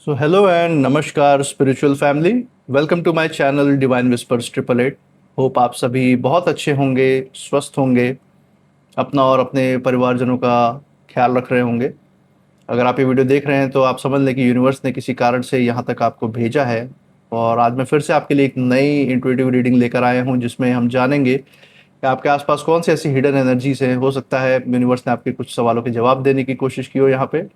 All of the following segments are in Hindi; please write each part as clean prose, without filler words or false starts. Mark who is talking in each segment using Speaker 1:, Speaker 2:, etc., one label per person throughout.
Speaker 1: So, hello and namaskar spiritual family. Welcome to my channel Divine Whispers 888. Hope आप सभी बहुत अच्छे होंगे, स्वस्थ होंगे, अपना और अपने परिवारजनों का ख्याल रख रहे होंगे। अगर आप ये वीडियो देख रहे हैं तो आप समझ लें कि यूनिवर्स ने किसी कारण से यहाँ तक आपको भेजा है। और आज मैं फिर से आपके लिए एक नई इंट्यूटिव रीडिंग लेकर आया हूँ, जिसमें हम जानेंगे कि आपके आसपास कौन सी ऐसी हिडन एनर्जीज हैं। हो सकता है यूनिवर्स ने आपके कुछ सवालों के जवाब देने की कोशिश की हो यहाँ पे।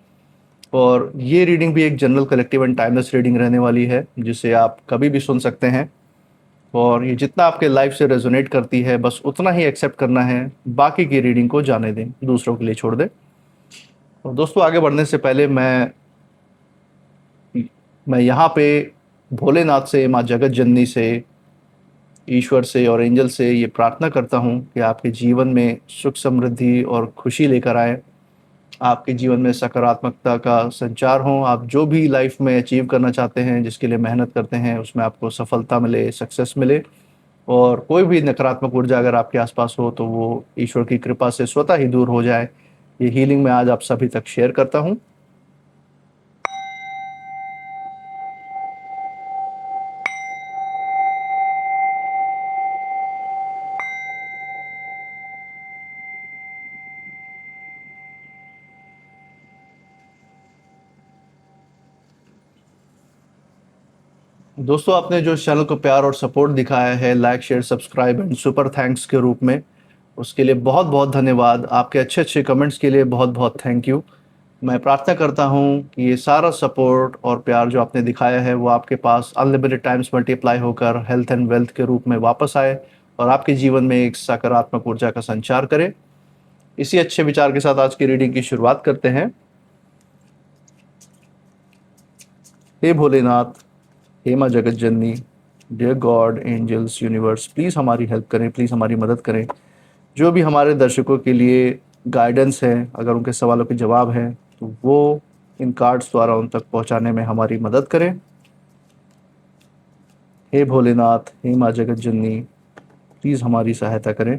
Speaker 1: और ये रीडिंग भी एक general collective and timeless reading रहने वाली है, जिसे आप कभी भी सुन सकते हैं। और ये जितना आपके लाइफ से रेजोनेट करती है, बस उतना ही एक्सेप्ट करना है, बाकी की रीडिंग को जाने दें, दूसरों के लिए छोड़ दें। और दोस्तों, आगे बढ़ने से पहले मैं यहाँ पे भोलेनाथ से, माँ जगत जननी से, ईश्वर से और एंजल से ये प्रार्थना करता हूँ कि आपके जीवन में सुख समृद्धि और खुशी लेकर आए। आपके जीवन में सकारात्मकता का संचार हो। आप जो भी लाइफ में अचीव करना चाहते हैं, जिसके लिए मेहनत करते हैं, उसमें आपको सफलता मिले, सक्सेस मिले। और कोई भी नकारात्मक ऊर्जा अगर आपके आसपास हो तो वो ईश्वर की कृपा से स्वतः ही दूर हो जाए। ये हीलिंग मैं आज आप सभी तक शेयर करता हूँ। दोस्तों, आपने जो इस चैनल को प्यार और सपोर्ट दिखाया है, like share subscribe and super thanks के रूप में, उसके लिए बहुत बहुत धन्यवाद। आपके अच्छे अच्छे कमेंट्स के लिए बहुत बहुत थैंक यू। मैं प्रार्थना करता हूँ कि ये सारा सपोर्ट और प्यार जो आपने दिखाया है वो आपके पास अनलिमिटेड टाइम्स मल्टीप्लाई होकर हेल्थ एंड वेल्थ के रूप में वापस आए और आपके जीवन में एक सकारात्मक ऊर्जा का संचार करे। इसी अच्छे विचार के साथ आज की रीडिंग की शुरुआत करते हैं। हे भोलेनाथ, हे माँ जगत जननी, dear God, angels, universe, please हमारी हेल्प करें, प्लीज़ हमारी मदद करें। जो भी हमारे दर्शकों के लिए गाइडेंस है, अगर उनके सवालों के जवाब हैं तो वो इन कार्ड्स द्वारा उन तक पहुंचाने में हमारी मदद करें। हे भोलेनाथ, हे माँ जगत जननी, प्लीज़ हमारी सहायता करें।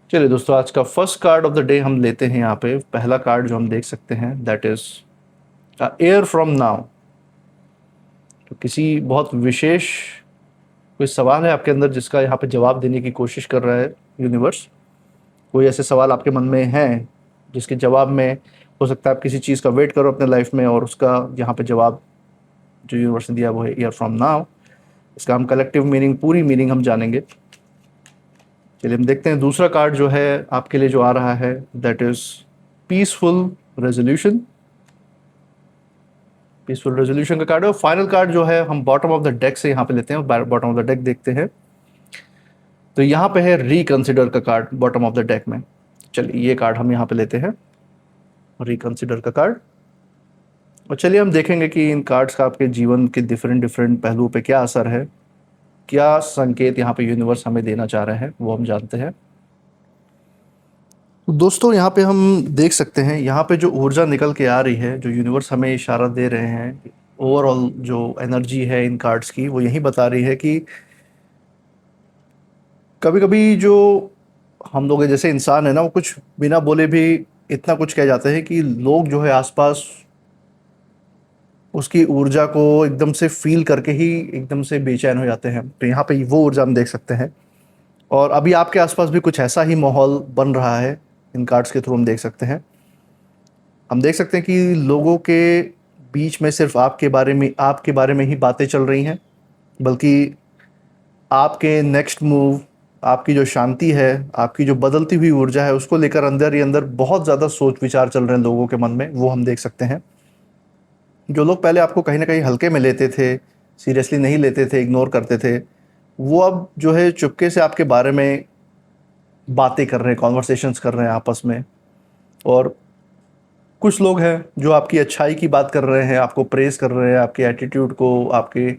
Speaker 1: चलिए दोस्तों, आज का first card of the day हम लेते हैं। यहाँ पे पहला कार्ड जो हम देख सकते हैं, that is air from now. तो किसी बहुत विशेष कोई सवाल है आपके अंदर जिसका यहाँ पे जवाब देने की कोशिश कर रहा है यूनिवर्स। कोई ऐसे सवाल आपके मन में हैं जिसके जवाब में हो सकता है आप किसी चीज़ का वेट करो अपने लाइफ में, और उसका यहाँ पे जवाब जो यूनिवर्स ने दिया वो है ईयर फ्रॉम नाउ। इसका हम कलेक्टिव मीनिंग, पूरी मीनिंग हम जानेंगे। चलिए हम देखते हैं दूसरा कार्ड जो है आपके लिए जो आ रहा है, that is peaceful resolution. Peaceful resolution का कार्ड है। फाइनल कार्ड जो है हम बॉटम ऑफ द डेक से यहाँ पे लेते हैं, बॉटम ऑफ द डेक देखते हैं। तो यहाँ पे है रिकंसिडर का card bottom of the deck में। चलिए ये कार्ड हम यहाँ पे लेते हैं, रिकंसिडर का कार्ड। और चलिए हम देखेंगे कि इन कार्ड्स का आपके जीवन के डिफरेंट डिफरेंट पहलुओं पे क्या असर है, क्या संकेत यहाँ पे यूनिवर्स हमें देना चाह रहे हैं, वो हम जानते हैं। तो दोस्तों, यहाँ पे हम देख सकते हैं, यहाँ पे जो ऊर्जा निकल के आ रही है, जो यूनिवर्स हमें इशारा दे रहे हैं, ओवरऑल जो एनर्जी है इन कार्ड्स की, वो यही बता रही है कि कभी कभी जो हम लोग जैसे इंसान है ना, वो कुछ बिना बोले भी इतना कुछ कह जाते हैं कि लोग जो है आसपास उसकी ऊर्जा को एकदम से फील करके ही एकदम से बेचैन हो जाते हैं। तो यहाँ पे वो ऊर्जा हम देख सकते हैं। और अभी आपके आसपास भी कुछ ऐसा ही माहौल बन रहा है, इन कार्ड्स के थ्रू हम देख सकते हैं। हम देख सकते हैं कि लोगों के बीच में सिर्फ आपके बारे में ही बातें चल रही हैं, बल्कि आपके नेक्स्ट मूव, आपकी जो शांति है, आपकी जो बदलती हुई ऊर्जा है, उसको लेकर अंदर ही अंदर बहुत ज़्यादा सोच विचार चल रहे हैं लोगों के मन में, वो हम देख सकते हैं। जो लोग पहले आपको कहीं ना कहीं हल्के में लेते थे, सीरियसली नहीं लेते थे, इग्नोर करते थे, वो अब जो है चुपके से आपके बारे में बातें कर रहे हैं, कॉन्वर्सेशंस कर रहे हैं आपस में। और कुछ लोग हैं जो आपकी अच्छाई की बात कर रहे हैं, आपको प्रेज़ कर रहे हैं, आपके एटीट्यूड को, आपके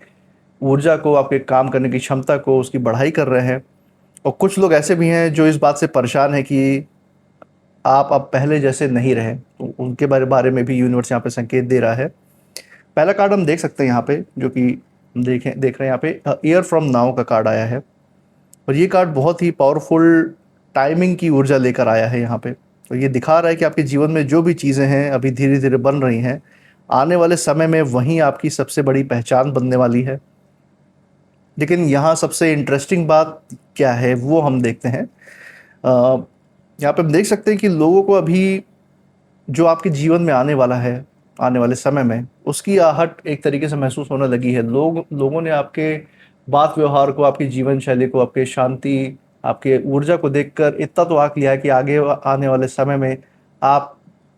Speaker 1: ऊर्जा को, आपके काम करने की क्षमता को, उसकी बढ़ाई कर रहे हैं। और कुछ लोग ऐसे भी हैं जो इस बात से परेशान हैं कि आप अब पहले जैसे नहीं रहे। तो उनके बारे में भी यूनिवर्स यहाँ पे संकेत दे रहा है। पहला कार्ड हम देख सकते हैं यहाँ पे, जो कि हम देख रहे हैं यहाँ पे ईयर फ्रॉम नाउ का कार्ड आया है। और ये कार्ड बहुत ही पावरफुल टाइमिंग की ऊर्जा लेकर आया है यहाँ पे। तो ये दिखा रहा है कि आपके जीवन में जो भी चीज़ें हैं अभी धीरे धीरे बन रही हैं, आने वाले समय में वहीं आपकी सबसे बड़ी पहचान बनने वाली है। लेकिन यहाँ सबसे इंटरेस्टिंग बात क्या है वो हम देखते हैं। यहाँ पे हम देख सकते हैं कि लोगों को अभी जो आपके जीवन में आने वाला है, आने वाले समय में, उसकी आहट एक तरीके से महसूस होने लगी है। लोगों ने आपके बात व्यवहार को, आपकी जीवन शैली को, आपके शांति, आपके ऊर्जा को देखकर इतना तो आंक लिया है कि आगे आने वाले समय में आप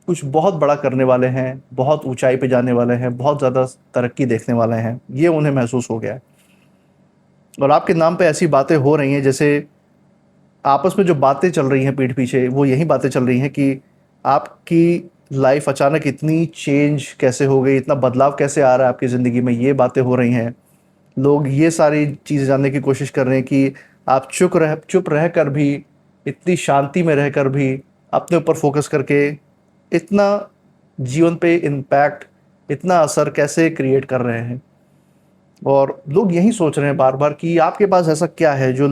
Speaker 1: कुछ बहुत बड़ा करने वाले हैं, बहुत ऊंचाई पे जाने वाले हैं, बहुत ज़्यादा तरक्की देखने वाले हैं, ये उन्हें महसूस हो गया है। और आपके नाम पे ऐसी बातें हो रही हैं, जैसे आपस में जो बातें चल रही हैं पीठ पीछे, वो यही बातें चल रही हैं कि आपकी लाइफ अचानक इतनी चेंज कैसे हो गई, इतना बदलाव कैसे आ रहा है आपकी ज़िंदगी में, ये बातें हो रही हैं। लोग ये सारी चीज़ें जानने की कोशिश कर रहे हैं कि आप चुप रह कर भी, इतनी शांति में रहकर भी, अपने ऊपर फोकस करके इतना जीवन पे इम्पैक्ट, इतना असर कैसे क्रिएट कर रहे हैं। और लोग यही सोच रहे हैं बार बार कि आपके पास ऐसा क्या है जो अ,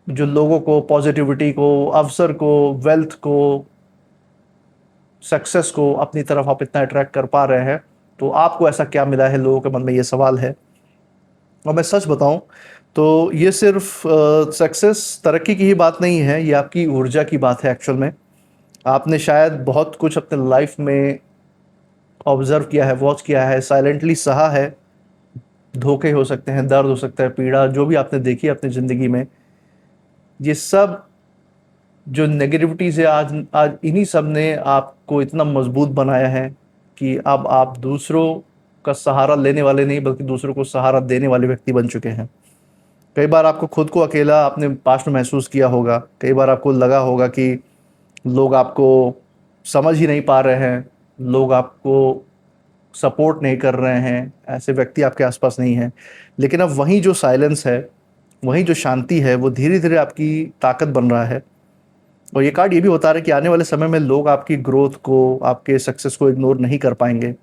Speaker 1: लोगों को पॉजिटिविटी को, अवसर को, वेल्थ को, सक्सेस को अपनी तरफ आप इतना अट्रैक्ट कर पा रहे हैं। तो आपको ऐसा क्या मिला है, लोगों के मन में ये सवाल है। और मैं सच बताऊं तो ये सिर्फ सक्सेस, तरक्की की ही बात नहीं है, ये आपकी ऊर्जा की बात है एक्चुअल में। आपने शायद बहुत कुछ अपने लाइफ में ऑब्जर्व किया है, वॉच किया है, साइलेंटली सहा है। धोखे हो सकते हैं, दर्द हो सकता है, पीड़ा जो भी आपने देखी है अपनी ज़िंदगी में, ये सब जो नेगेटिविटीज़ है, आज आज इन्हीं सब ने आपको इतना मजबूत बनाया है कि अब आप दूसरों का सहारा लेने वाले नहीं, बल्कि दूसरों को सहारा देने वाले व्यक्ति बन चुके हैं। कई बार आपको खुद को अकेला आपने पास्ट में महसूस किया होगा। कई बार आपको लगा होगा कि लोग आपको समझ ही नहीं पा रहे हैं, लोग आपको सपोर्ट नहीं कर रहे हैं, ऐसे व्यक्ति आपके आसपास नहीं हैं। लेकिन अब वहीं जो साइलेंस है, वहीं जो शांति है, वो धीरे धीरे आपकी ताकत बन रहा है। और ये कार्ड ये भी बता रहा है कि आने वाले समय में लोग आपकी ग्रोथ को, आपके सक्सेस को इग्नोर नहीं कर पाएंगे।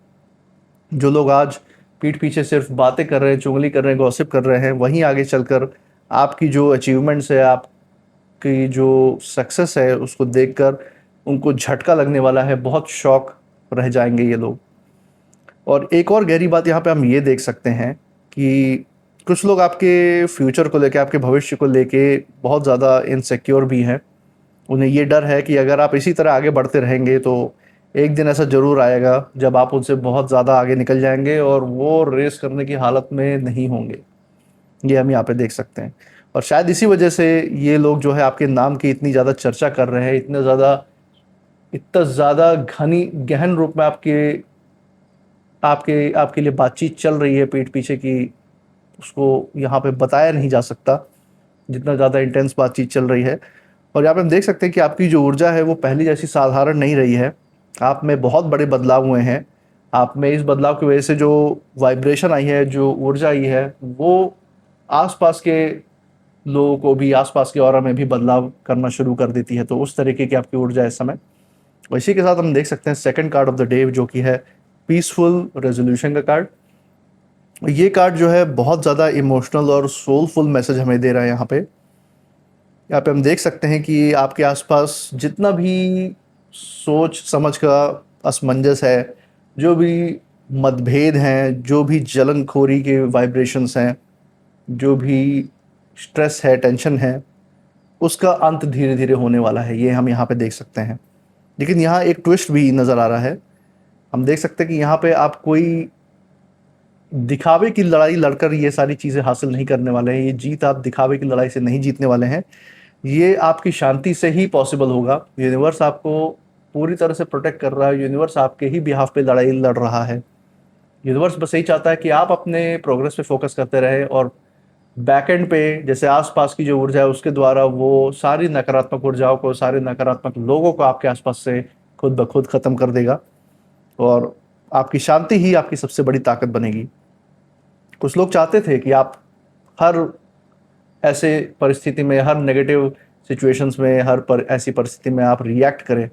Speaker 1: जो लोग आज पीठ पीछे सिर्फ बातें कर रहे हैं, चुगली कर रहे हैं, गॉसिप कर रहे हैं, वहीं आगे चलकर आपकी जो अचीवमेंट्स है, आपकी जो सक्सेस है, उसको देखकर उनको झटका लगने वाला है। बहुत शॉक रह जाएंगे ये लोग। और एक और गहरी बात यहाँ पे हम ये देख सकते हैं कि कुछ लोग आपके फ्यूचर को लेके, आपके भविष्य को लेके बहुत ज़्यादा इनसिक्योर भी हैं। उन्हें ये डर है कि अगर आप इसी तरह आगे बढ़ते रहेंगे तो एक दिन ऐसा ज़रूर आएगा जब आप उनसे बहुत ज़्यादा आगे निकल जाएंगे और वो रेस करने की हालत में नहीं होंगे। ये हम यहाँ पे देख सकते हैं। और शायद इसी वजह से ये लोग जो है आपके नाम की इतनी ज़्यादा चर्चा कर रहे हैं, इतना ज़्यादा घनी गहन रूप में आपके आपके आपके लिए बातचीत चल रही है पीठ पीछे की, उसको यहाँ पे बताया नहीं जा सकता, जितना ज़्यादा इंटेंस बातचीत चल रही है। और यहाँ पे हम देख सकते हैं कि आपकी जो ऊर्जा है वो पहले जैसी साधारण नहीं रही है। आप में बहुत बड़े बदलाव हुए हैं। आप में इस बदलाव की वजह से जो वाइब्रेशन आई है, जो ऊर्जा आई है, वो आसपास के लोगों को भी, आसपास के ऑरा में भी बदलाव करना शुरू कर देती है। तो उस तरीके की आपकी ऊर्जा है इस समय। और इसी के साथ हम देख सकते हैं second card of the day, जो कि है पीसफुल रेजोल्यूशन का कार्ड। ये कार्ड जो है बहुत ज़्यादा इमोशनल और सोलफुल मैसेज हमें दे रहा है। यहाँ पे हम देख सकते हैं कि आपके आसपास जितना भी सोच समझ का असमंजस है, जो भी मतभेद हैं, जो भी जलनखोरी के वाइब्रेशंस हैं, जो भी स्ट्रेस है, टेंशन है, उसका अंत धीरे धीरे होने वाला है। ये हम यहाँ पे देख सकते हैं। लेकिन यहाँ एक ट्विस्ट भी नज़र आ रहा है। हम देख सकते हैं कि यहाँ पे आप कोई दिखावे की लड़ाई लड़कर ये सारी चीज़ें हासिल नहीं करने वाले हैं। ये जीत आप दिखावे की लड़ाई से नहीं जीतने वाले हैं। ये आपकी शांति से ही पॉसिबल होगा। यूनिवर्स आपको पूरी तरह से प्रोटेक्ट कर रहा है। यूनिवर्स आपके ही बिहाफ पे लड़ाई लड़ रहा है। यूनिवर्स बस यही चाहता है कि आप अपने प्रोग्रेस पे फोकस करते रहे और बैकएंड पे जैसे आसपास की जो ऊर्जा है उसके द्वारा वो सारी नकारात्मक ऊर्जाओं को, सारे नकारात्मक लोगों को आपके आसपास से खुद ब खुद ख़त्म कर देगा। और आपकी शांति ही आपकी सबसे बड़ी ताकत बनेगी। कुछ लोग चाहते थे कि आप हर ऐसे परिस्थिति में, हर नेगेटिव सिचुएशंस में, ऐसी परिस्थिति में आप रिएक्ट करें।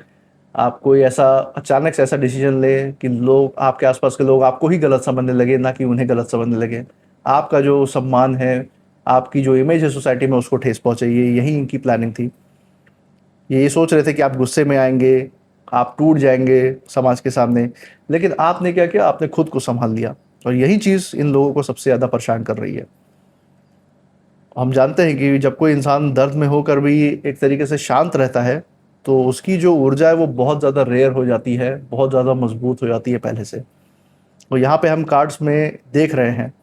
Speaker 1: आप कोई ऐसा अचानक से ऐसा डिसीजन लें कि लोग, आपके आसपास के लोग आपको ही गलत समझने लगे, ना कि उन्हें गलत समझने लगे। आपका जो सम्मान है, आपकी जो इमेज है सोसाइटी में उसको ठेस पहुंचे, ये यही इनकी प्लानिंग थी। ये सोच रहे थे कि आप गुस्से में आएंगे, आप टूट जाएंगे समाज के सामने, लेकिन आपने क्या किया, आपने खुद को संभाल लिया। और यही चीज़ इन लोगों को सबसे ज़्यादा परेशान कर रही है। हम जानते हैं कि जब कोई इंसान दर्द में होकर भी एक तरीके से शांत रहता है, तो उसकी जो ऊर्जा है वो बहुत ज़्यादा रेयर हो जाती है, बहुत ज़्यादा मजबूत हो जाती है पहले से। तो यहाँ पे हम कार्ड्स में देख रहे हैं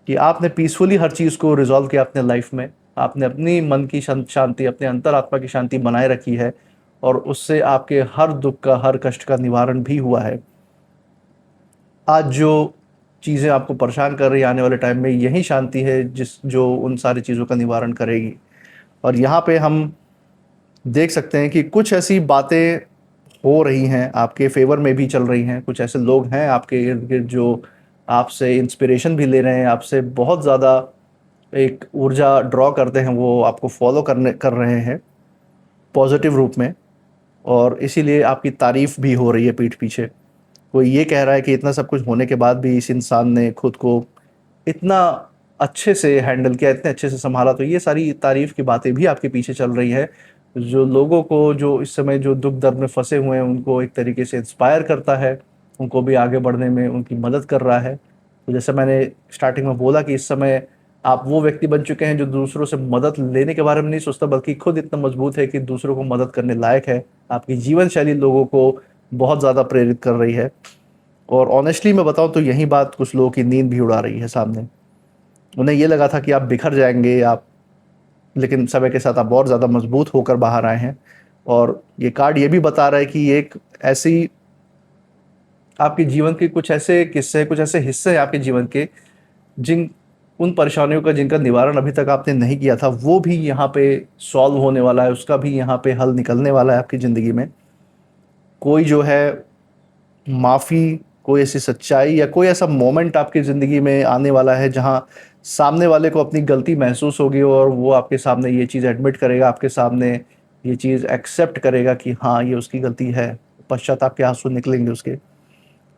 Speaker 1: कि आपने पीसफुली हर चीज़ को रिजॉल्व किया अपने लाइफ में। आपने अपनी मन की शांति, अपने अंतरात्मा की शांति बनाए रखी है, और उससे आपके हर दुख का, हर कष्ट का निवारण भी हुआ है। आज जो चीज़ें आपको परेशान कर रही है, आने वाले टाइम में यही शांति है जो उन सारी चीज़ों का निवारण करेगी। और यहाँ पे हम देख सकते हैं कि कुछ ऐसी बातें हो रही हैं, आपके फेवर में भी चल रही हैं। कुछ ऐसे लोग हैं आपके इर्द गिर्द जो आपसे इंस्पिरेशन भी ले रहे हैं, आपसे बहुत ज़्यादा एक ऊर्जा ड्रॉ करते हैं, वो आपको फॉलो कर रहे हैं पॉजिटिव रूप में। और इसीलिए आपकी तारीफ़ भी हो रही है पीठ पीछे। कोई ये कह रहा है कि इतना सब कुछ होने के बाद भी इस इंसान ने खुद को इतना अच्छे से हैंडल किया, इतने अच्छे से संभाला। तो ये सारी तारीफ़ की बातें भी आपके पीछे चल रही है, जो लोगों को, जो इस समय जो दुख दर्द में फंसे हुए हैं, उनको एक तरीके से इंस्पायर करता है, उनको भी आगे बढ़ने में उनकी मदद कर रहा है। तो जैसे मैंने स्टार्टिंग में बोला कि इस समय आप वो व्यक्ति बन चुके हैं जो दूसरों से मदद लेने के बारे में नहीं सोचता, बल्कि खुद इतना मजबूत है कि दूसरों को मदद करने लायक है। आपकी जीवन शैली लोगों को बहुत ज़्यादा प्रेरित कर रही है। और ऑनेस्टली मैं बताऊं तो यही बात कुछ लोगों की नींद भी उड़ा रही है सामने। उन्हें ये लगा था कि आप बिखर जाएंगे, आप, लेकिन समय के साथ आप और ज़्यादा मजबूत होकर बाहर आए हैं। और ये कार्ड ये भी बता रहा है कि एक ऐसी आपके जीवन के कुछ ऐसे किस्से, कुछ ऐसे हिस्से हैं आपके जीवन के, जिन उन परेशानियों का जिनका निवारण अभी तक आपने नहीं किया था, वो भी यहाँ पे सॉल्व होने वाला है, उसका भी यहाँ पे हल निकलने वाला है आपकी ज़िंदगी में। कोई जो है माफ़ी, कोई ऐसी सच्चाई या कोई ऐसा मोमेंट आपकी ज़िंदगी में आने वाला है जहाँ सामने वाले को अपनी गलती महसूस होगी, और वो आपके सामने ये चीज़ एडमिट करेगा, आपके सामने ये चीज़ एक्सेप्ट करेगा कि हाँ, ये उसकी गलती है। पश्चाताप के आंसू निकलेंगे उसके।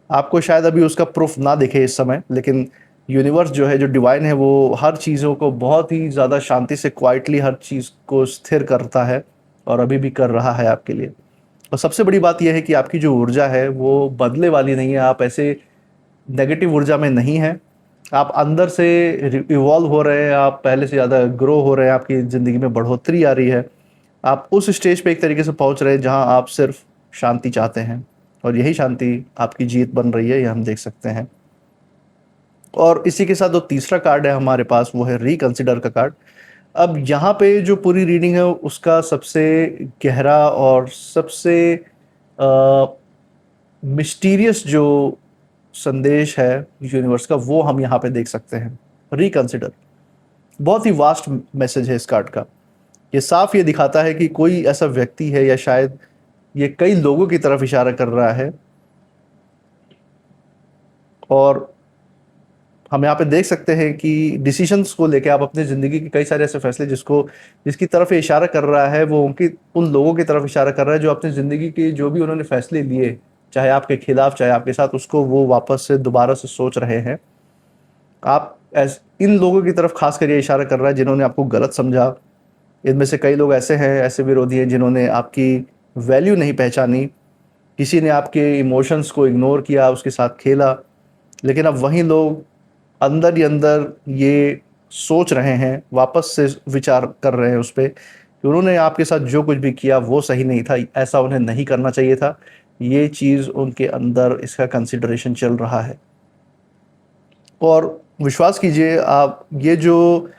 Speaker 1: आपको शायद अभी उसका प्रूफ ना दिखे इस समय, लेकिन यूनिवर्स जो है, जो डिवाइन है, वो हर चीज़ों को बहुत ही ज़्यादा शांति से, क्वाइटली हर चीज़ को स्थिर करता है, और अभी भी कर रहा है आपके लिए। और सबसे बड़ी बात यह है कि आपकी जो ऊर्जा है वो बदलने वाली नहीं है। आप ऐसे नेगेटिव ऊर्जा में नहीं हैं। आप अंदर से इवॉल्व हो रहे हैं, आप पहले से ज़्यादा ग्रो हो रहे हैं, आपकी ज़िंदगी में बढ़ोतरी आ रही है। आप उस स्टेज पे एक तरीके से पहुंच रहे हैं जहां आप सिर्फ शांति चाहते हैं, और यही शांति आपकी जीत बन रही है, ये हम देख सकते हैं। और इसी के साथ जो तीसरा कार्ड है हमारे पास, वो है रिकंसिडर का कार्ड। अब यहाँ पे जो पूरी रीडिंग है उसका सबसे गहरा और सबसे मिस्टीरियस जो संदेश है यूनिवर्स का, वो हम यहाँ पे देख सकते हैं। रिकंसिडर बहुत ही वास्ट मैसेज है इस कार्ड का। ये साफ ये दिखाता है कि कोई ऐसा व्यक्ति है, या शायद ये कई लोगों की तरफ इशारा कर रहा है। और हम यहाँ पे देख सकते हैं कि डिसीजंस को लेके आप अपनी ज़िंदगी के कई सारे ऐसे फैसले जिसकी तरफ ये इशारा कर रहा है, वो उन लोगों की तरफ इशारा कर रहा है जो अपनी ज़िंदगी के जो भी उन्होंने फैसले लिए, चाहे आपके खिलाफ चाहे आपके साथ, उसको वो वापस से दोबारा से सोच रहे हैं। आप इन लोगों की तरफ खास कर ये इशारा कर रहा है जिन्होंने आपको गलत समझा। इनमें से कई लोग ऐसे हैं, ऐसे विरोधी हैं जिन्होंने आपकी वैल्यू नहीं पहचानी। किसी ने आपके इमोशंस को इग्नोर किया, उसके साथ खेला। लेकिन अब वही लोग अंदर ही अंदर ये सोच रहे हैं, वापस से विचार कर रहे हैं उस पे, कि उन्होंने आपके साथ जो कुछ भी किया वो सही नहीं था, ऐसा उन्हें नहीं करना चाहिए था। ये चीज़ उनके अंदर, इसका कंसिडरेशन चल रहा है। और विश्वास कीजिए आप, ये जो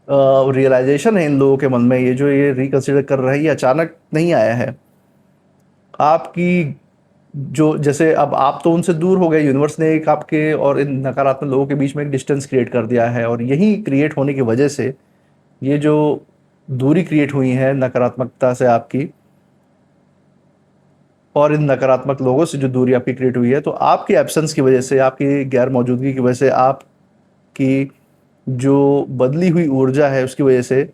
Speaker 1: रियलाइजेशन है इन लोगों के मन में, ये जो ये रिकंसिडर कर रहे हैं, ये अचानक नहीं आया है। आपकी जो, जैसे अब आप तो उनसे दूर हो गए, यूनिवर्स ने एक आपके और इन नकारात्मक लोगों के बीच में एक डिस्टेंस क्रिएट कर दिया है, और यही क्रिएट होने की वजह से ये जो दूरी क्रिएट हुई है नकारात्मकता से आपकी, और इन नकारात्मक लोगों से जो दूरी आपकी क्रिएट हुई है, तो आपकी एब्सेंस की वजह से, आपकी गैर मौजूदगी की वजह से, आपकी जो बदली हुई ऊर्जा है उसकी वजह से,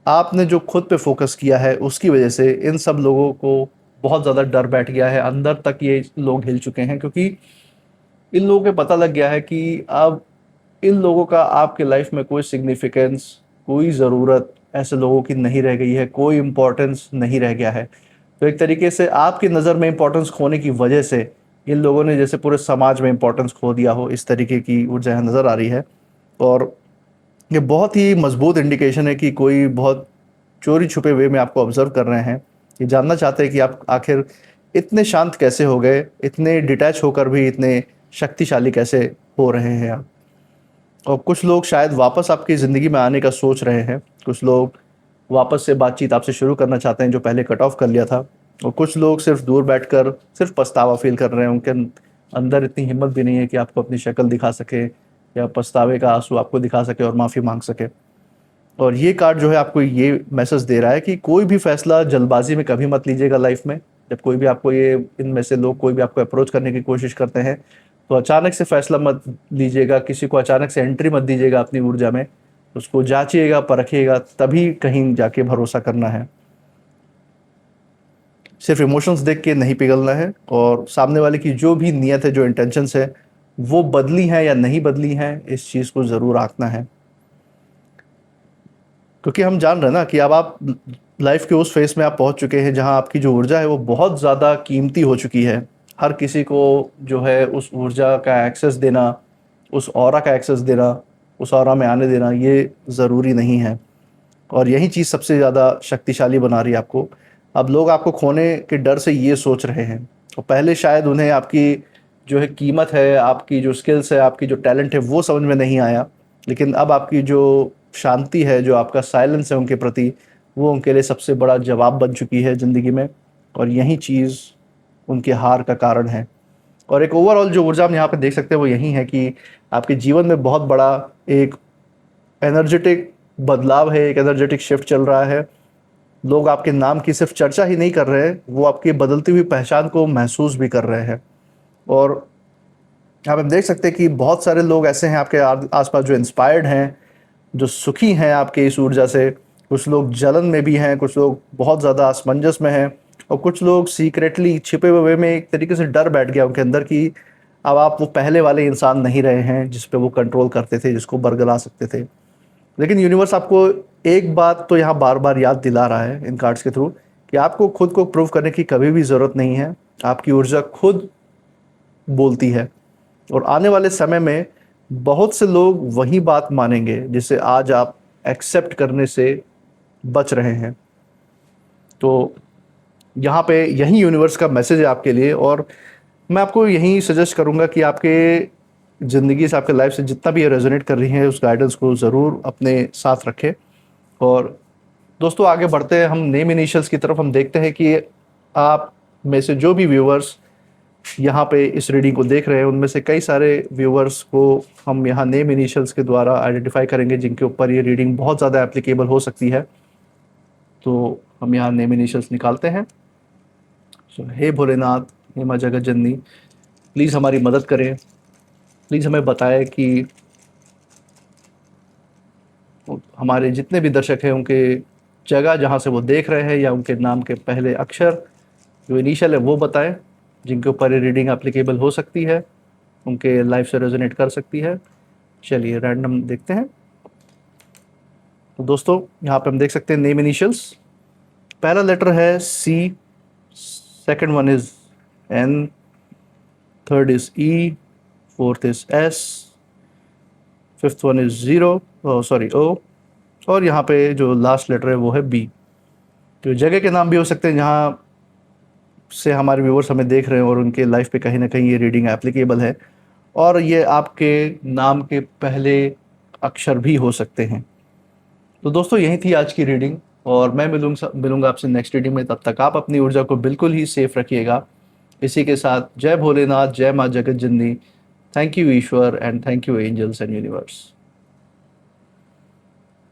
Speaker 1: आपने जो खुद पे फोकस किया है उसकी वजह से, इन सब लोगों को बहुत ज़्यादा डर बैठ गया है। अंदर तक ये लोग हिल चुके हैं, क्योंकि इन लोगों को पता लग गया है कि अब इन लोगों का आपके लाइफ में कोई सिग्निफिकेंस, कोई ज़रूरत ऐसे लोगों की नहीं रह गई है, कोई इम्पोर्टेंस नहीं रह गया है। तो एक तरीके से आपकी नज़र में इम्पोर्टेंस खोने की वजह से इन लोगों ने जैसे पूरे समाज में इम्पोर्टेंस खो दिया हो, इस तरीके की ऊर्जा यहाँ नज़र आ रही है। और ये बहुत ही मजबूत इंडिकेशन है कि कोई बहुत चोरी छुपे वे में आपको ऑब्जर्व कर रहे हैं। ये जानना चाहते हैं कि आप आखिर इतने शांत कैसे हो गए, इतने डिटैच होकर भी इतने शक्तिशाली कैसे हो रहे हैं आप। और कुछ लोग शायद वापस आपकी ज़िंदगी में आने का सोच रहे हैं, कुछ लोग वापस से बातचीत आपसे शुरू करना चाहते हैं जो पहले कट ऑफ कर लिया था, और कुछ लोग सिर्फ दूर बैठकर सिर्फ पछतावा फील कर रहे हैं। उनके अंदर इतनी हिम्मत भी नहीं है कि आपको अपनी शक्ल दिखा सके या पछतावे का आंसू आपको दिखा सके और माफ़ी मांग सके। और ये कार्ड जो है आपको ये मैसेज दे रहा है कि कोई भी फैसला जल्दबाजी में कभी मत लीजिएगा लाइफ में। जब कोई भी आपको ये इनमें से लोग कोई भी आपको अप्रोच करने की कोशिश करते हैं तो अचानक से फैसला मत लीजिएगा, किसी को अचानक से एंट्री मत दीजिएगा अपनी ऊर्जा में। उसको जांचिएगा, परखिएगा, तभी कहीं जाके भरोसा करना है। सिर्फ इमोशंस देख के नहीं पिघलना है, और सामने वाले की जो भी नीयत है, जो इंटेंशंस है, वो बदली हैं या नहीं बदली हैं, इस चीज़ को ज़रूर आंकना है। क्योंकि हम जान रहे हैं ना कि अब आप लाइफ के उस फेस में आप पहुंच चुके हैं जहां आपकी जो ऊर्जा है वो बहुत ज़्यादा कीमती हो चुकी है। हर किसी को जो है उस ऊर्जा का एक्सेस देना, उस ऑरा का एक्सेस देना, उस ऑरा में आने देना, ये ज़रूरी नहीं है। और यही चीज़ सबसे ज़्यादा शक्तिशाली बना रही है आपको। अब लोग आपको खोने के डर से ये सोच रहे हैं, और पहले शायद उन्हें आपकी जो है कीमत है, आपकी जो स्किल्स है, आपकी जो टैलेंट है, वो समझ में नहीं आया। लेकिन अब आपकी जो शांति है, जो आपका साइलेंस है उनके प्रति, वो उनके लिए सबसे बड़ा जवाब बन चुकी है ज़िंदगी में। और यही चीज़ उनके हार का कारण है। और एक ओवरऑल जो ऊर्जा हम यहाँ पे देख सकते हैं वो यही है कि आपके जीवन में बहुत बड़ा एक एनर्जेटिक बदलाव है, एक एनर्जेटिक शिफ्ट चल रहा है। लोग आपके नाम की सिर्फ चर्चा ही नहीं कर रहे हैं, वो आपकी बदलती हुई पहचान को महसूस भी कर रहे हैं। और यहाँ पे हम देख सकते हैं कि बहुत सारे लोग ऐसे हैं आपके आसपास जो इंस्पायर्ड हैं, जो सुखी हैं आपके इस ऊर्जा से। कुछ लोग जलन में भी हैं, कुछ लोग बहुत ज़्यादा असमंजस में हैं, और कुछ लोग सीक्रेटली छिपे हुए में एक तरीके से डर बैठ गया उनके अंदर कि अब आप वो पहले वाले इंसान नहीं रहे हैं जिस पे वो कंट्रोल करते थे, जिसको बरगला सकते थे। लेकिन यूनिवर्स आपको एक बात तो यहाँ बार बार याद दिला रहा है इन कार्ड्स के थ्रू, कि आपको खुद को प्रूव करने की कभी भी ज़रूरत नहीं है। आपकी ऊर्जा खुद बोलती है, और आने वाले समय में बहुत से लोग वही बात मानेंगे जिसे आज आप एक्सेप्ट करने से बच रहे हैं। तो यहाँ पे यही यूनिवर्स का मैसेज है आपके लिए। और मैं आपको यही सजेस्ट करूँगा कि आपके ज़िंदगी से, आपके लाइफ से जितना भी ये रेजोनेट कर रही है, उस गाइडेंस को ज़रूर अपने साथ रखें। और दोस्तों आगे बढ़ते हैं हम नेम इनिशियल्स की तरफ। हम देखते हैं कि आप में से जो भी व्यूअर्स यहाँ पे इस रीडिंग को देख रहे हैं, उनमें से कई सारे व्यूअर्स को हम यहाँ नेम इनिशियल्स के द्वारा आइडेंटिफाई करेंगे जिनके ऊपर ये रीडिंग बहुत ज़्यादा एप्लीकेबल हो सकती है। तो हम यहाँ नेम इनिशियल्स निकालते हैं। हे भोलेनाथ, हे माँ जगत जननी, प्लीज़ हमारी मदद करें। प्लीज़ हमें बताएं कि हमारे जितने भी दर्शक हैं उनके जगह जहाँ से वो देख रहे हैं, या उनके नाम के पहले अक्षर जो इनिशियल है वो बताएं, जिनके ऊपर ये रीडिंग एप्लीकेबल हो सकती है, उनके लाइफ से रेजोनेट कर सकती है। चलिए रैंडम देखते हैं। तो दोस्तों यहाँ पे हम देख सकते हैं नेम इनिशियल्स। पहला लेटर है C, second one is N, third is E, fourth is S, fifth one is zero, sorry O, और यहाँ पे जो लास्ट लेटर है वो है बी। तो जगह के नाम भी हो सकते हैं जहाँ से हमारे व्यूवर्स हमें देख रहे हैं और उनके लाइफ पे कहीं ना कहीं ये रीडिंग एप्लीकेबल है, और ये आपके नाम के पहले अक्षर भी हो सकते हैं। तो दोस्तों यही थी आज की रीडिंग, और मैं मिलूंगा आपसे नेक्स्ट रीडिंग में। तब तक आप अपनी ऊर्जा को बिल्कुल ही सेफ रखिएगा। इसी के साथ जय भोलेनाथ, जय माँ जगत जननी, थैंक यू ईश्वर, and thank you angels and universe.